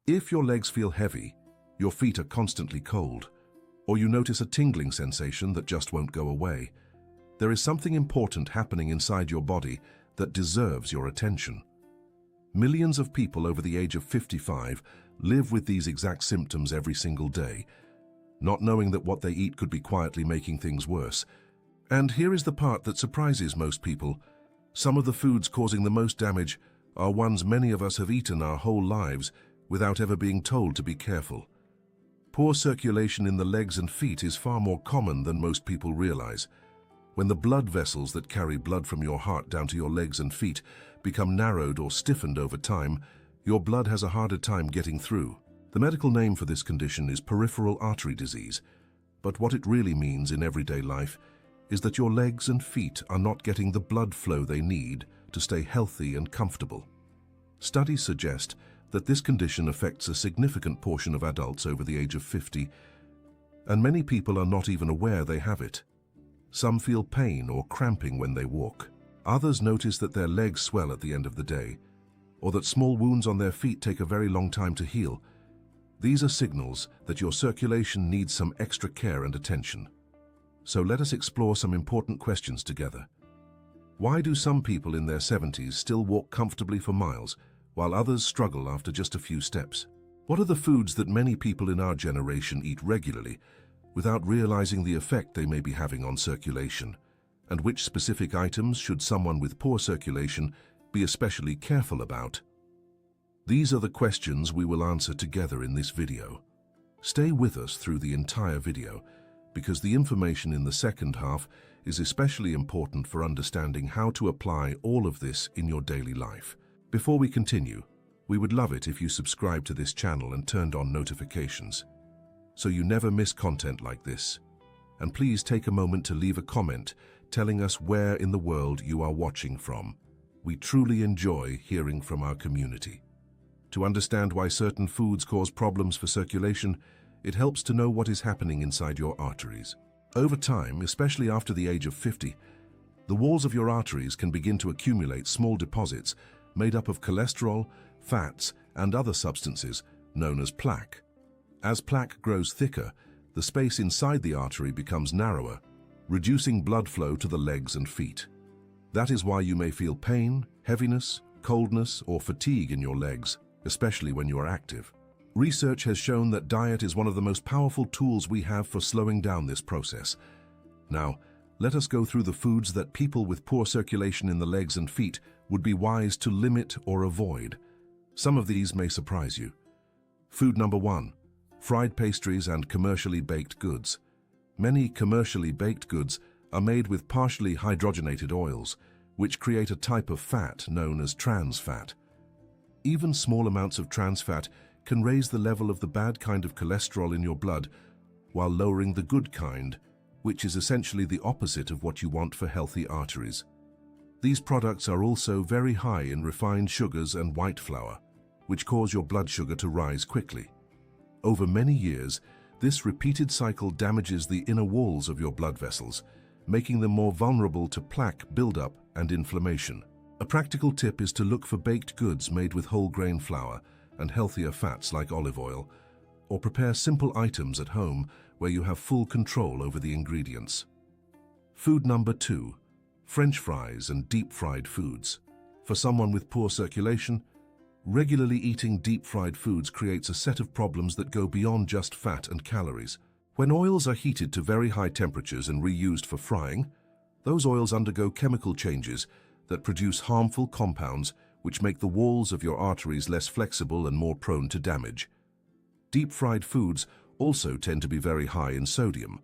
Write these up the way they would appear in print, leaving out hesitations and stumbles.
If your legs feel heavy, your feet are constantly cold, or you notice a tingling sensation that just won't go away, there is something important happening inside your body that deserves your attention. Millions of people over the age of 55 live with these exact symptoms every single day, not knowing that what they eat could be quietly making things worse. And here is the part that surprises most people. Some of the foods causing the most damage are ones many of us have eaten our whole lives without ever being told to be careful. Poor circulation in the legs and feet is far more common than most people realize. When the blood vessels that carry blood from your heart down to your legs and feet become narrowed or stiffened over time, your blood has a harder time getting through. The medical name for this condition is peripheral artery disease, but what it really means in everyday life is that your legs and feet are not getting the blood flow they need to stay healthy and comfortable. Studies suggest that this condition affects a significant portion of adults over the age of 50, and many people are not even aware they have it. Some feel pain or cramping when they walk. Others notice that their legs swell at the end of the day, or that small wounds on their feet take a very long time to heal. These are signals that your circulation needs some extra care and attention. So let us explore some important questions together. Why do some people in their 70s still walk comfortably for miles, while others struggle after just a few steps? What are the foods that many people in our generation eat regularly, without realizing the effect they may be having on circulation? And which specific items should someone with poor circulation be especially careful about? These are the questions we will answer together in this video. Stay with us through the entire video, because the information in the second half is especially important for understanding how to apply all of this in your daily life. Before we continue, we would love it if you subscribe to this channel and turned on notifications, so you never miss content like this. And please take a moment to leave a comment telling us where in the world you are watching from. We truly enjoy hearing from our community. To understand why certain foods cause problems for circulation, it helps to know what is happening inside your arteries. Over time, especially after the age of 50, the walls of your arteries can begin to accumulate small deposits made up of cholesterol, fats, and other substances known as plaque. As plaque grows thicker, the space inside the artery becomes narrower, reducing blood flow to the legs and feet. That is why you may feel pain, heaviness, coldness, or fatigue in your legs, especially when you are active. Research has shown that diet is one of the most powerful tools we have for slowing down this process. Now, let us go through the foods that people with poor circulation in the legs and feet would be wise to limit or avoid. Some of these may surprise you. Food number 1. Fried pastries and commercially baked goods. Many commercially baked goods are made with partially hydrogenated oils, which create a type of fat known as trans fat. Even small amounts of trans fat can raise the level of the bad kind of cholesterol in your blood, while lowering the good kind, which is essentially the opposite of what you want for healthy arteries. These products are also very high in refined sugars and white flour, which cause your blood sugar to rise quickly. Over many years, this repeated cycle damages the inner walls of your blood vessels, making them more vulnerable to plaque buildup and inflammation. A practical tip is to look for baked goods made with whole grain flour and healthier fats like olive oil, or prepare simple items at home where you have full control over the ingredients. Food number 2. French fries and deep-fried foods. For someone with poor circulation, regularly eating deep-fried foods creates a set of problems that go beyond just fat and calories. When oils are heated to very high temperatures and reused for frying, those oils undergo chemical changes that produce harmful compounds which make the walls of your arteries less flexible and more prone to damage. Deep-fried foods also tend to be very high in sodium,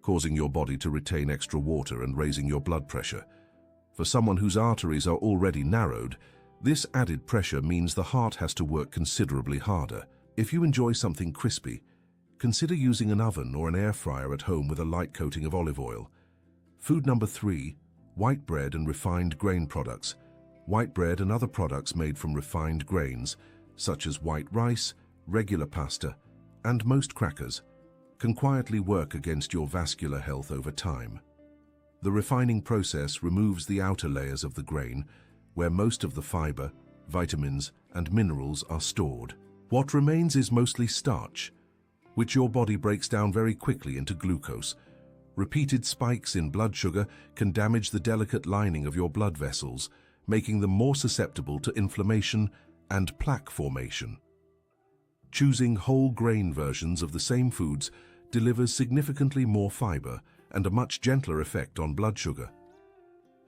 causing your body to retain extra water and raising your blood pressure. For someone whose arteries are already narrowed, this added pressure means the heart has to work considerably harder. If you enjoy something crispy, consider using an oven or an air fryer at home with a light coating of olive oil. Food number 3. White bread and refined grain products. White bread and other products made from refined grains, such as white rice, regular pasta, and most crackers, can quietly work against your vascular health over time. The refining process removes the outer layers of the grain, where most of the fiber, vitamins, and minerals are stored. What remains is mostly starch, which your body breaks down very quickly into glucose. Repeated spikes in blood sugar can damage the delicate lining of your blood vessels, making them more susceptible to inflammation and plaque formation. Choosing whole grain versions of the same foods delivers significantly more fiber and a much gentler effect on blood sugar.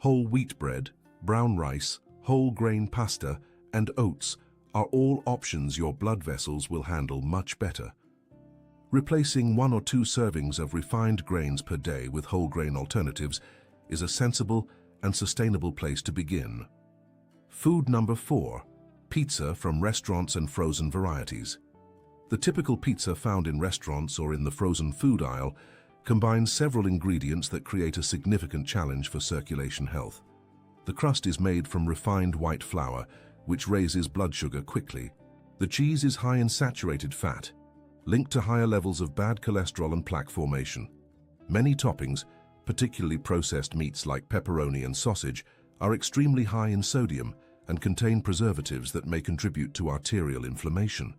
Whole wheat bread, brown rice, whole grain pasta, and oats are all options your blood vessels will handle much better. Replacing 1 or 2 servings of refined grains per day with whole grain alternatives is a sensible and sustainable place to begin. Food number 4, pizza from restaurants and frozen varieties. The typical pizza found in restaurants or in the frozen food aisle combines several ingredients that create a significant challenge for circulation health. The crust is made from refined white flour, which raises blood sugar quickly. The cheese is high in saturated fat, linked to higher levels of bad cholesterol and plaque formation. Many toppings, particularly processed meats like pepperoni and sausage, are extremely high in sodium and contain preservatives that may contribute to arterial inflammation.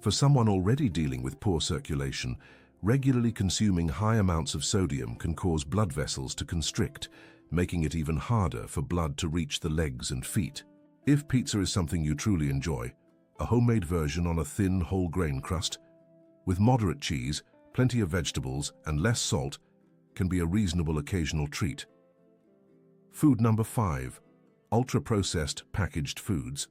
For someone already dealing with poor circulation, regularly consuming high amounts of sodium can cause blood vessels to constrict, making it even harder for blood to reach the legs and feet. If pizza is something you truly enjoy, a homemade version on a thin whole grain crust, with moderate cheese, plenty of vegetables, and less salt, can be a reasonable occasional treat. Food number 5, ultra-processed packaged foods.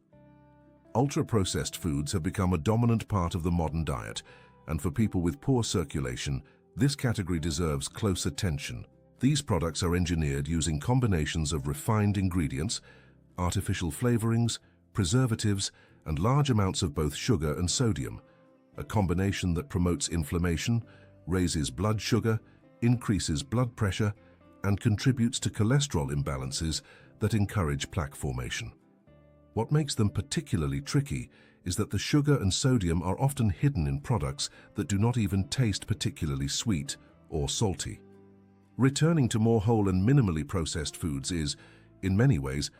Ultra-processed foods have become a dominant part of the modern diet, and for people with poor circulation, this category deserves close attention. These products are engineered using combinations of refined ingredients, artificial flavorings, preservatives, and large amounts of both sugar and sodium, a combination that promotes inflammation, raises blood sugar, increases blood pressure, and contributes to cholesterol imbalances that encourage plaque formation. What makes them particularly tricky is that the sugar and sodium are often hidden in products that do not even taste particularly sweet or salty. Returning to more whole and minimally processed foods is, in many ways,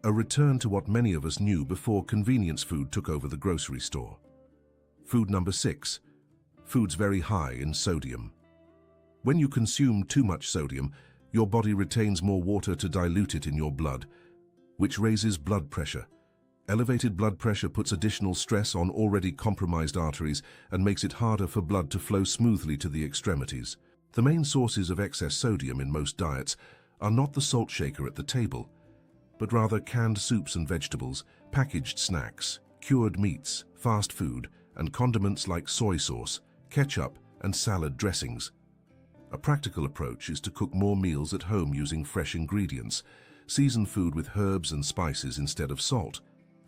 a return to what many of us knew before convenience food took over the grocery store. Food number 6, foods very high in sodium. When you consume too much sodium, your body retains more water to dilute it in your blood, which raises blood pressure. Elevated blood pressure puts additional stress on already compromised arteries and makes it harder for blood to flow smoothly to the extremities. The main sources of excess sodium in most diets are not the salt shaker at the table, but rather canned soups and vegetables, packaged snacks, cured meats, fast food, and condiments like soy sauce, ketchup, and salad dressings. A practical approach is to cook more meals at home using fresh ingredients, season food with herbs and spices instead of salt,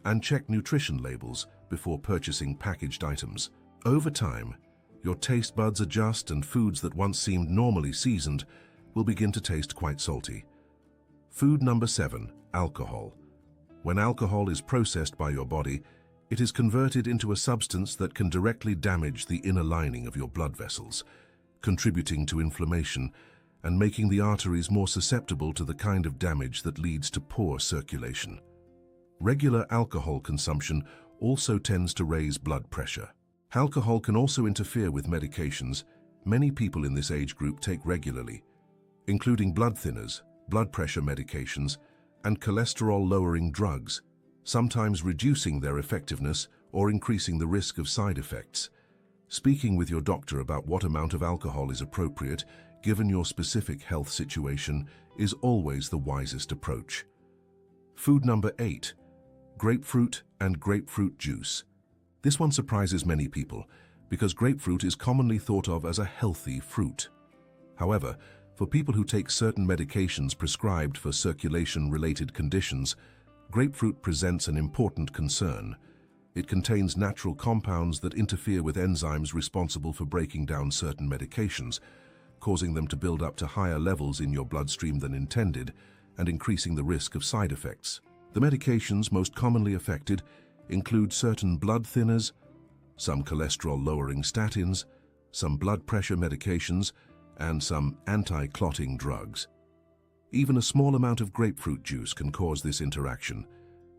and check nutrition labels before purchasing packaged items. Over time, your taste buds adjust and foods that once seemed normally seasoned will begin to taste quite salty. Food number 7, alcohol. When alcohol is processed by your body, it is converted into a substance that can directly damage the inner lining of your blood vessels, contributing to inflammation and making the arteries more susceptible to the kind of damage that leads to poor circulation. Regular alcohol consumption also tends to raise blood pressure. Alcohol can also interfere with medications many people in this age group take regularly, including blood thinners, blood pressure medications, and cholesterol-lowering drugs, sometimes reducing their effectiveness or increasing the risk of side effects. Speaking with your doctor about what amount of alcohol is appropriate, given your specific health situation, is always the wisest approach. Food number 8, grapefruit and grapefruit juice. This one surprises many people because grapefruit is commonly thought of as a healthy fruit. However, for people who take certain medications prescribed for circulation-related conditions, grapefruit presents an important concern. It contains natural compounds that interfere with enzymes responsible for breaking down certain medications, causing them to build up to higher levels in your bloodstream than intended and increasing the risk of side effects. The medications most commonly affected include certain blood thinners, some cholesterol-lowering statins, some blood pressure medications, and some anti-clotting drugs. Even a small amount of grapefruit juice can cause this interaction,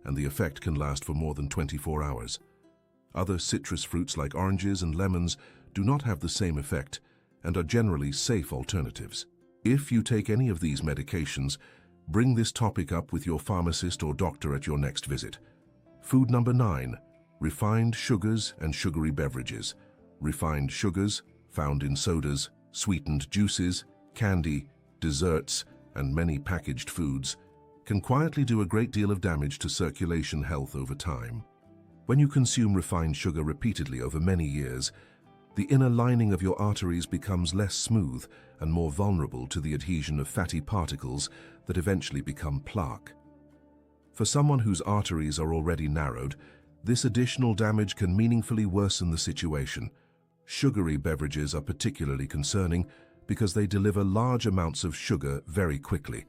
and the effect can last for more than 24 hours. Other citrus fruits like oranges and lemons do not have the same effect and are generally safe alternatives. If you take any of these medications, bring this topic up with your pharmacist or doctor at your next visit. Food number 9, refined sugars and sugary beverages. Refined sugars, found in sodas, sweetened juices, candy, desserts, and many packaged foods, can quietly do a great deal of damage to circulation health over time. When you consume refined sugar repeatedly over many years, the inner lining of your arteries becomes less smooth and more vulnerable to the adhesion of fatty particles that eventually become plaque. For someone whose arteries are already narrowed, this additional damage can meaningfully worsen the situation. Sugary beverages are particularly concerning because they deliver large amounts of sugar very quickly,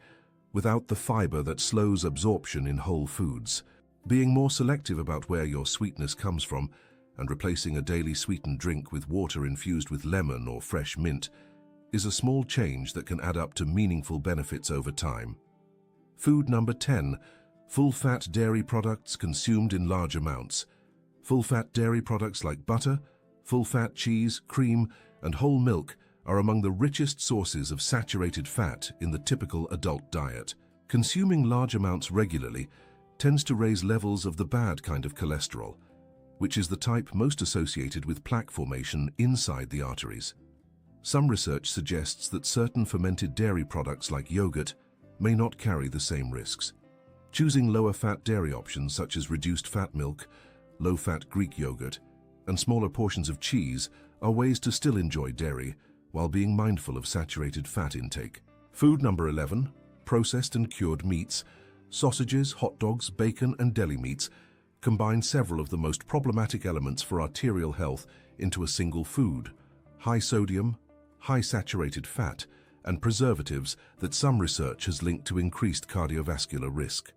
without the fiber that slows absorption in whole foods. Being more selective about where your sweetness comes from and replacing a daily sweetened drink with water infused with lemon or fresh mint is a small change that can add up to meaningful benefits over time. Food number 10, full-fat dairy products consumed in large amounts. Full-fat dairy products like butter, full-fat cheese, cream, and whole milk are among the richest sources of saturated fat in the typical adult diet. Consuming large amounts regularly tends to raise levels of the bad kind of cholesterol, which is the type most associated with plaque formation inside the arteries. Some research suggests that certain fermented dairy products like yogurt may not carry the same risks. Choosing lower-fat dairy options such as reduced-fat milk, low-fat Greek yogurt, and smaller portions of cheese are ways to still enjoy dairy while being mindful of saturated fat intake. Food number 11, processed and cured meats. Sausages, hot dogs, bacon, and deli meats combine several of the most problematic elements for arterial health into a single food: high sodium, high saturated fat, and preservatives that some research has linked to increased cardiovascular risk.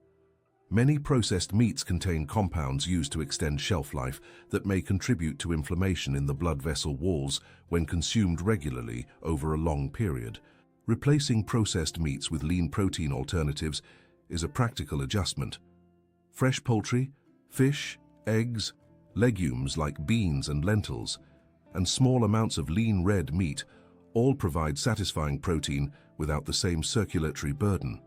Many processed meats contain compounds used to extend shelf life that may contribute to inflammation in the blood vessel walls when consumed regularly over a long period. Replacing processed meats with lean protein alternatives is a practical adjustment. Fresh poultry, fish, eggs, legumes like beans and lentils, and small amounts of lean red meat all provide satisfying protein without the same circulatory burden.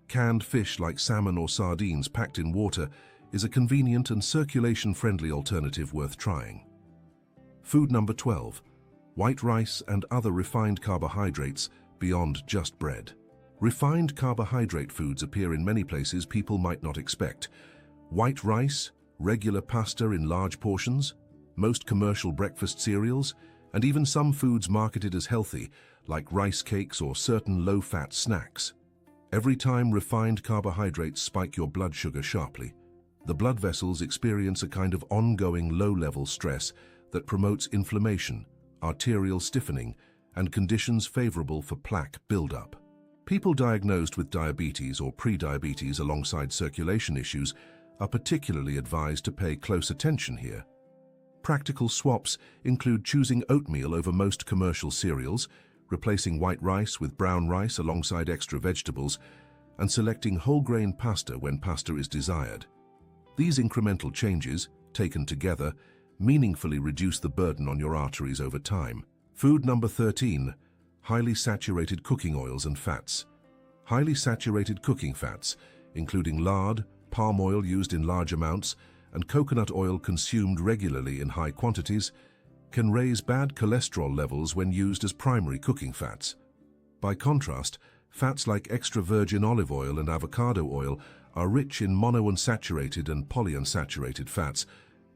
Canned fish like salmon or sardines packed in water is a convenient and circulation-friendly alternative worth trying. Food number 12, white rice and other refined carbohydrates beyond just bread. Refined carbohydrate foods appear in many places people might not expect. White rice, regular pasta in large portions, most commercial breakfast cereals, and even some foods marketed as healthy, like rice cakes or certain low-fat snacks. Every time refined carbohydrates spike your blood sugar sharply, the blood vessels experience a kind of ongoing low-level stress that promotes inflammation, arterial stiffening, and conditions favorable for plaque buildup. People diagnosed with diabetes or prediabetes alongside circulation issues are particularly advised to pay close attention here. Practical swaps include choosing oatmeal over most commercial cereals, replacing white rice with brown rice alongside extra vegetables, and selecting whole grain pasta when pasta is desired. These incremental changes, taken together, meaningfully reduce the burden on your arteries over time. Food number 13, highly saturated cooking oils and fats. Highly saturated cooking fats, including lard, palm oil used in large amounts, and coconut oil consumed regularly in high quantities, can raise bad cholesterol levels when used as primary cooking fats. By contrast, fats like extra virgin olive oil and avocado oil are rich in monounsaturated and polyunsaturated fats,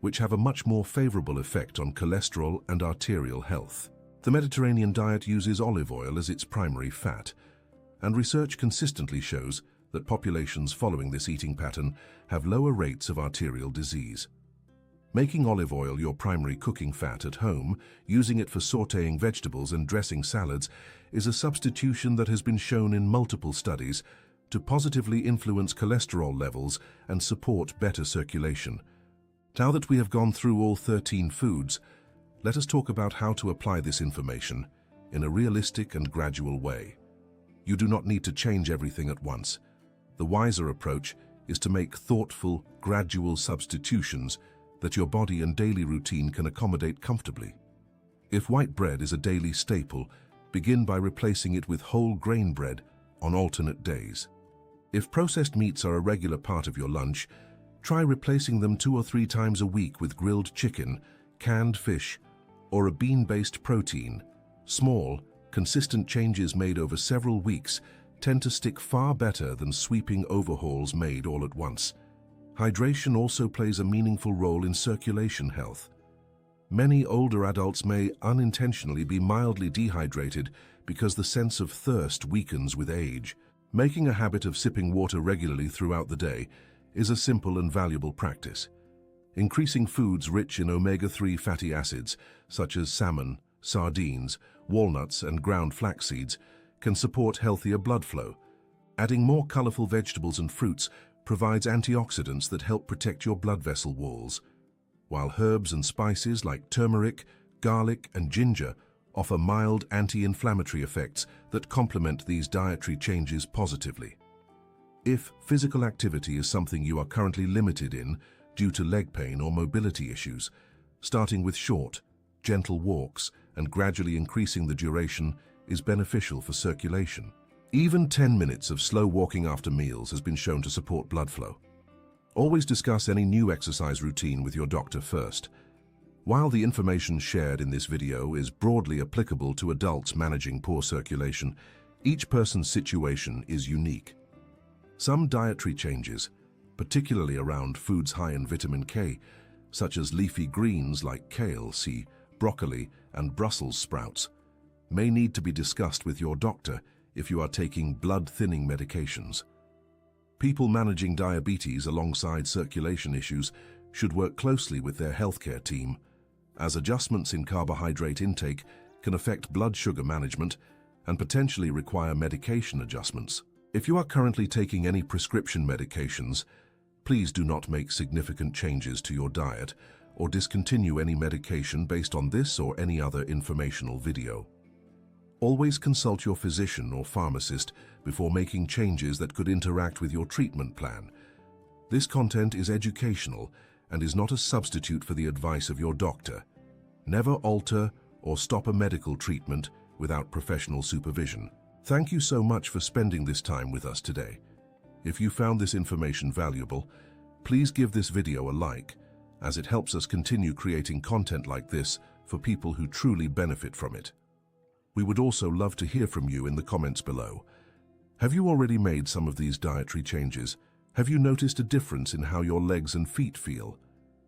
which have a much more favorable effect on cholesterol and arterial health. The Mediterranean diet uses olive oil as its primary fat, and research consistently shows that populations following this eating pattern have lower rates of arterial disease. Making olive oil your primary cooking fat at home, using it for sautéing vegetables and dressing salads, is a substitution that has been shown in multiple studies to positively influence cholesterol levels and support better circulation. Now that we have gone through all 13 foods, let us talk about how to apply this information in a realistic and gradual way. You do not need to change everything at once. The wiser approach is to make thoughtful, gradual substitutions that your body and daily routine can accommodate comfortably. If white bread is a daily staple, begin by replacing it with whole grain bread on alternate days. If processed meats are a regular part of your lunch, try replacing them 2 or 3 times a week with grilled chicken, canned fish, or a bean-based protein. Small, consistent changes made over several weeks tend to stick far better than sweeping overhauls made all at once. Hydration also plays a meaningful role in circulation health. Many older adults may unintentionally be mildly dehydrated because the sense of thirst weakens with age. Making a habit of sipping water regularly throughout the day is a simple and valuable practice. Increasing foods rich in omega-3 fatty acids, such as salmon, sardines, walnuts, and ground flax seeds, can support healthier blood flow. Adding more colorful vegetables and fruits provides antioxidants that help protect your blood vessel walls, while herbs and spices like turmeric, garlic, and ginger offer mild anti-inflammatory effects that complement these dietary changes positively. If physical activity is something you are currently limited in due to leg pain or mobility issues, starting with short, gentle walks and gradually increasing the duration is beneficial for circulation. Even 10 minutes of slow walking after meals has been shown to support blood flow. Always discuss any new exercise routine with your doctor first. While the information shared in this video is broadly applicable to adults managing poor circulation, each person's situation is unique. Some dietary changes, particularly around foods high in vitamin K, such as leafy greens like kale, broccoli, and Brussels sprouts, may need to be discussed with your doctor if you are taking blood-thinning medications. People managing diabetes alongside circulation issues should work closely with their healthcare team, as adjustments in carbohydrate intake can affect blood sugar management and potentially require medication adjustments. If you are currently taking any prescription medications, please do not make significant changes to your diet or discontinue any medication based on this or any other informational video. Always consult your physician or pharmacist before making changes that could interact with your treatment plan. This content is educational and is not a substitute for the advice of your doctor. Never alter or stop a medical treatment without professional supervision. Thank you so much for spending this time with us today. If you found this information valuable, please give this video a like, as it helps us continue creating content like this for people who truly benefit from it. We would also love to hear from you in the comments below. Have you already made some of these dietary changes? Have you noticed a difference in how your legs and feet feel?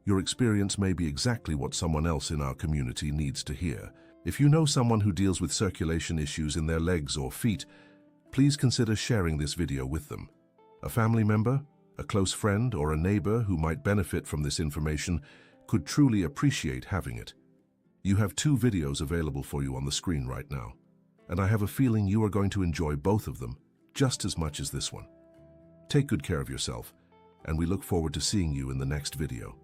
Your experience may be exactly what someone else in our community needs to hear. If you know someone who deals with circulation issues in their legs or feet, please consider sharing this video with them. A family member, a close friend, or a neighbor who might benefit from this information could truly appreciate having it. You have 2 videos available for you on the screen right now, and I have a feeling you are going to enjoy both of them just as much as this one. Take good care of yourself, and we look forward to seeing you in the next video.